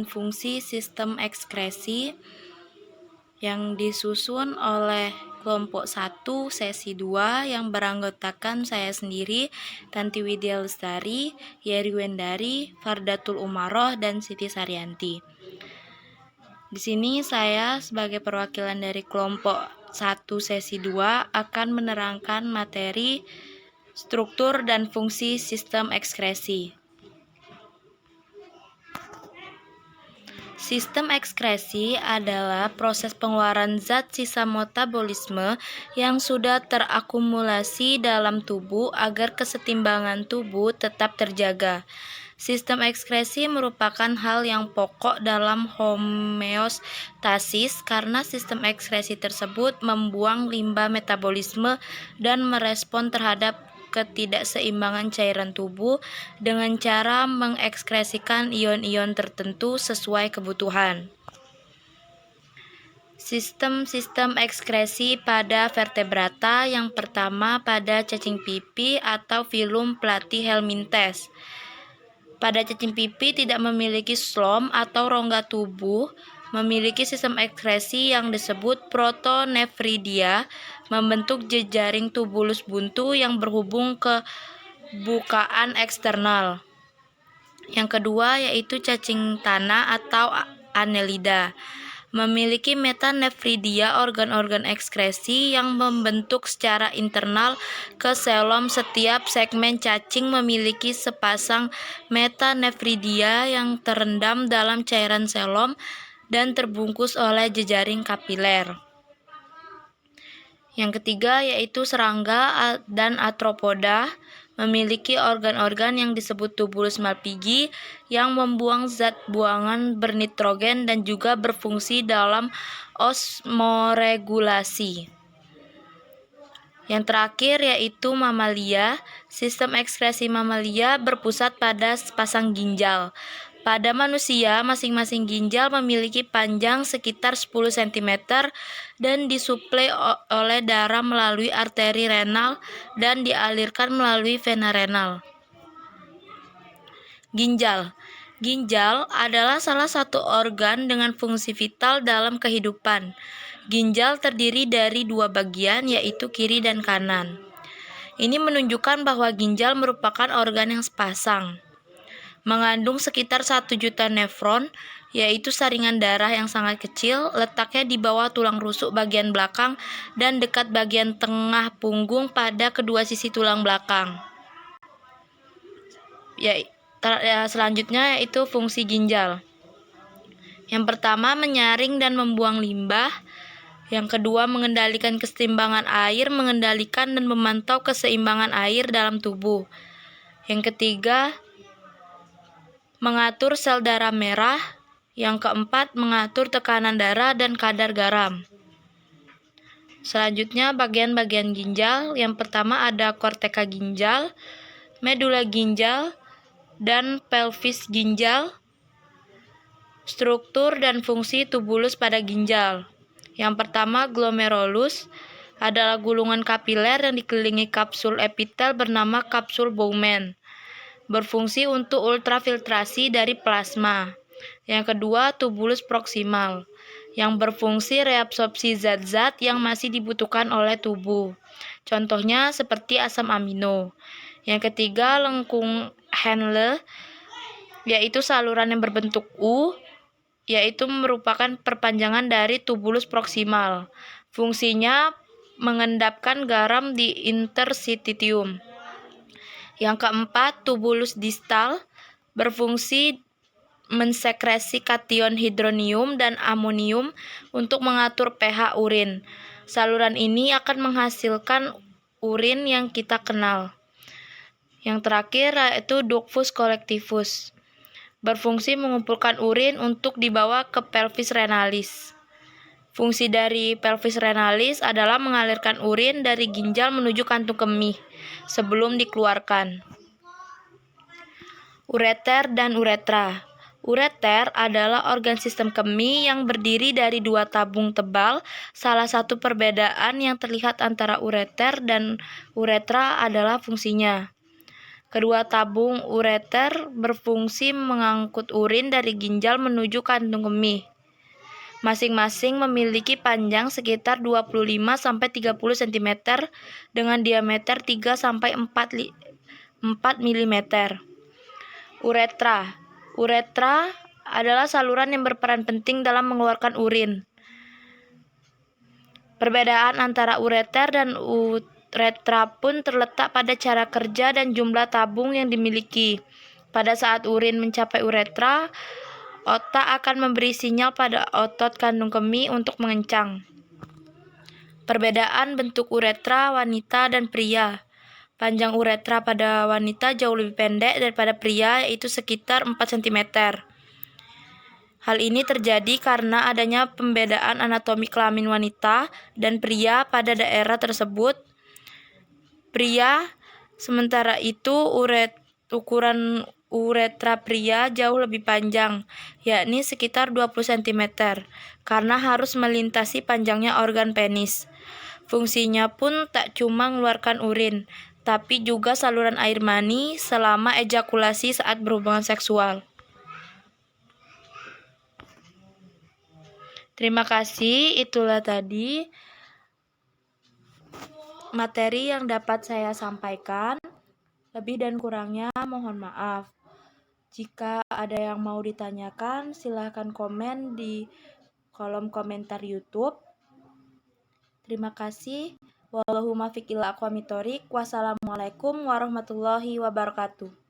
fungsi sistem ekskresi yang disusun oleh kelompok 1 sesi 2 yang beranggotakan saya sendiri, Tanti Widya Lestari, Yeri Wendari, Fardatul Umaroh, dan Siti Saryanti. Di sini saya sebagai perwakilan dari kelompok 1 sesi 2 akan menerangkan materi struktur dan fungsi sistem ekskresi. Sistem ekskresi adalah proses pengeluaran zat sisa metabolisme yang sudah terakumulasi dalam tubuh agar kesetimbangan tubuh tetap terjaga. Sistem ekskresi merupakan hal yang pokok dalam homeostasis karena sistem ekskresi tersebut membuang limbah metabolisme dan merespon terhadap ketidakseimbangan cairan tubuh dengan cara mengekskresikan ion-ion tertentu sesuai kebutuhan. Sistem-sistem ekskresi pada vertebrata yang pertama pada cacing pipi atau filum platyhelminthes. Pada cacing pipi tidak memiliki xlom atau rongga tubuh, memiliki sistem ekskresi yang disebut protonefridia, membentuk jejaring tubulus buntu yang berhubung ke bukaan eksternal. Yang kedua yaitu cacing tanah atau Annelida, memiliki metanefridia, organ-organ ekskresi yang membentuk secara internal ke xelom. Setiap segmen cacing memiliki sepasang metanefridia yang terendam dalam cairan xelom dan terbungkus oleh jejaring kapiler. Yang ketiga yaitu serangga dan arthropoda, memiliki organ-organ yang disebut tubulus Malpighi yang membuang zat buangan bernitrogen dan juga berfungsi dalam osmoregulasi. Yang terakhir yaitu mamalia. Sistem ekskresi mamalia berpusat pada sepasang ginjal. Pada manusia, masing-masing ginjal memiliki panjang sekitar 10 cm dan disuplai oleh darah melalui arteri renal dan dialirkan melalui vena renal. Ginjal. Ginjal adalah salah satu organ dengan fungsi vital dalam kehidupan. Ginjal terdiri dari dua bagian, yaitu kiri dan kanan. Ini menunjukkan bahwa ginjal merupakan organ yang sepasang. Mengandung sekitar 1 juta nefron, yaitu saringan darah yang sangat kecil, letaknya di bawah tulang rusuk bagian belakang dan dekat bagian tengah punggung pada kedua sisi tulang belakang. Selanjutnya yaitu fungsi ginjal. Yang pertama, menyaring dan membuang limbah. Yang kedua, mengendalikan keseimbangan air, mengendalikan dan memantau keseimbangan air dalam tubuh. Yang ketiga, mengatur sel darah merah. Yang keempat, mengatur tekanan darah dan kadar garam. Selanjutnya, bagian-bagian ginjal. Yang pertama ada korteka ginjal, medula ginjal, dan pelvis ginjal. Struktur dan fungsi tubulus pada ginjal. Yang pertama, glomerulus adalah gulungan kapiler yang dikelilingi kapsul epitel bernama kapsul Bowman, berfungsi untuk ultrafiltrasi dari plasma. Yang kedua, tubulus proksimal, yang berfungsi reabsorpsi zat-zat yang masih dibutuhkan oleh tubuh. Contohnya seperti asam amino. Yang ketiga, lengkung Henle, yaitu saluran yang berbentuk U, yaitu merupakan perpanjangan dari tubulus proksimal. Fungsinya mengendapkan garam di interstitium. Yang keempat, tubulus distal berfungsi mensekresi kation hidronium dan amonium untuk mengatur pH urin. Saluran ini akan menghasilkan urin yang kita kenal. Yang terakhir yaitu ductus collectivus, berfungsi mengumpulkan urin untuk dibawa ke pelvis renalis. Fungsi dari pelvis renalis adalah mengalirkan urin dari ginjal menuju kantung kemih sebelum dikeluarkan. Ureter dan uretra. Ureter adalah organ sistem kemih yang berdiri dari dua tabung tebal. Salah satu perbedaan yang terlihat antara ureter dan uretra adalah fungsinya. Kedua tabung ureter berfungsi mengangkut urin dari ginjal menuju kantung kemih. Masing-masing memiliki panjang sekitar 25-30 cm dengan diameter 3-4 mm. Uretra. Uretra adalah saluran yang berperan penting dalam mengeluarkan urin. Perbedaan antara ureter dan uretra pun terletak pada cara kerja dan jumlah tabung yang dimiliki. Pada saat urin mencapai uretra, otak akan memberi sinyal pada otot kandung kemih untuk mengencang. Perbedaan bentuk uretra wanita dan pria. Panjang uretra pada wanita jauh lebih pendek daripada pria, yaitu sekitar 4 cm. Hal ini terjadi karena adanya pembedaan anatomi kelamin wanita dan pria pada daerah tersebut. Pria, sementara itu ukuran uretra pria jauh lebih panjang, yakni sekitar 20 cm, karena harus melintasi panjangnya organ penis. Fungsinya pun tak cuma mengeluarkan urin, tapi juga saluran air mani selama ejakulasi saat berhubungan seksual. Terima kasih, itulah tadi materi yang dapat saya sampaikan. Lebih dan kurangnya mohon maaf. Jika ada yang mau ditanyakan, silahkan komen di kolom komentar YouTube. Terima kasih. Wallahumma fiqh ila aqwamit thoriq. Wassalamualaikum warahmatullahi wabarakatuh.